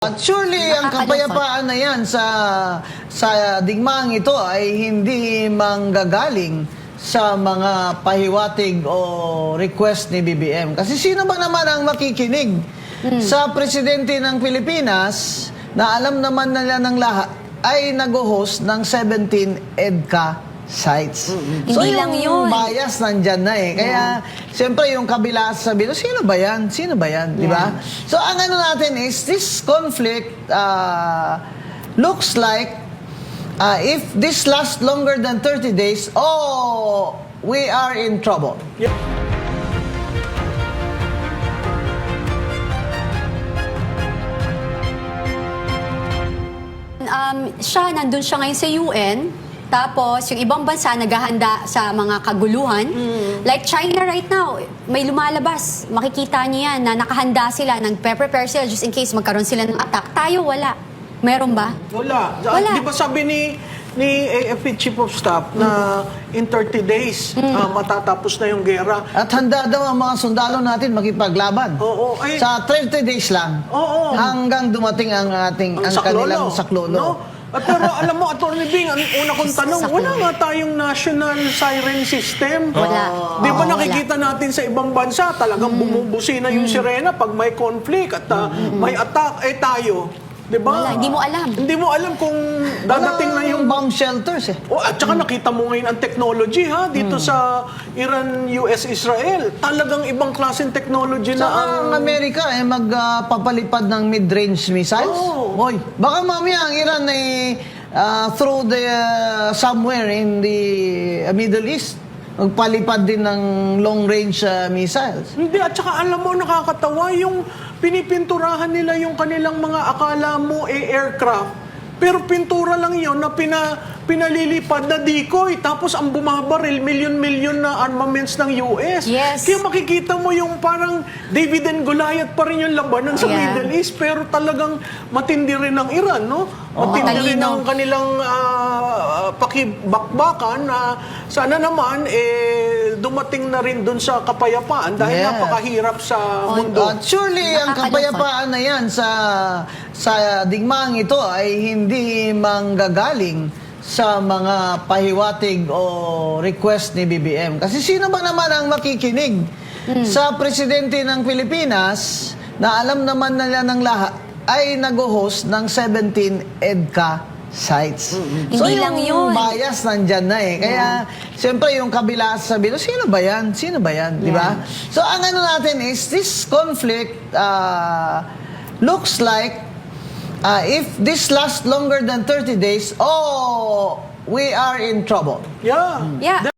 At surely ang kapayapaan na yan sa digmaang ito ay hindi manggagaling sa mga pahiwatig o request ni BBM. Kasi sino ba naman ang makikinig sa presidente ng Pilipinas na alam naman nila ng lahat ay nag-host ng 17 EDCA sites. So Hindi lang yun. bias nandyan na eh. Kaya, siyempre yung kabila sabi, sino ba yan? Sino ba yan? Di ba? So, ang ano natin is, this conflict looks like if this lasts longer than 30 days, we are in trouble. Nandun siya ngayon sa UN. Tapos, yung ibang bansa naghahanda sa mga kaguluhan. Like China right now, may lumalabas. Makikita niyo yan na nakahanda sila, nag-prepare sila just in case magkaroon sila ng attack. Tayo, wala. Meron ba? Wala. Wala. Di ba sabi ni AFP Chief of Staff na in 30 days matatapos na yung gera? At handa daw ang mga sundalo natin makipaglaban. Oo. Ay, Sa 30 days lang. Oo. Hanggang dumating ang kanilang saklolo. No? At pero alam mo, Atty. Bing, ang una kong tanong, wala nga tayong national siren system. Wala. Di ba Oo, nakikita natin sa ibang bansa, talagang bumubusina yung sirena pag may conflict at may attack, tayo. Di ba? Wala, hindi mo alam. Hindi mo alam kung dadating na yung bomb shelters eh. at saka nakita mo ngayon ang technology dito sa Iran, US, Israel. Talagang ibang klaseng technology na Ang Amerika magpapalipad ng mid-range missiles. Hoy, baka mamaya ang Iran ay through the somewhere in the Middle East magpalipad din ng long-range missiles. Hindi, at saka alam mo, nakakatawa yung pinipinturahan nila yung kanilang mga akala mo aircraft. Pero pintura lang yon na pinalilipad na decoy. Tapos ang bumabaril, milyon-milyon na armaments ng US. Yes. Kaya makikita mo yung parang David and Goliath pa rin yung labanan sa Middle East. Pero talagang matindi rin ang Iran, no? Matindi rin ang kanilang pakibakbakan na sana naman dumating na rin dun sa kapayapaan dahil napakahirap sa mundo. At surely ang kapayapaan na yan sa digmaang ito ay hindi manggagaling sa mga pahiwatig o request ni BBM. Kasi sino ba naman ang makikinig sa presidente ng Pilipinas na alam naman nila ng lahat ay nag-host ng 17 EDCA sites. So Hindi lang yun. bias nandyan na eh. Kaya, siyempre yung kabila sabi, sino ba yan? Sino ba yan? Di ba? So, ang ano natin is, this conflict looks like if this lasts longer than 30 days, we are in trouble. Yeah. Yeah.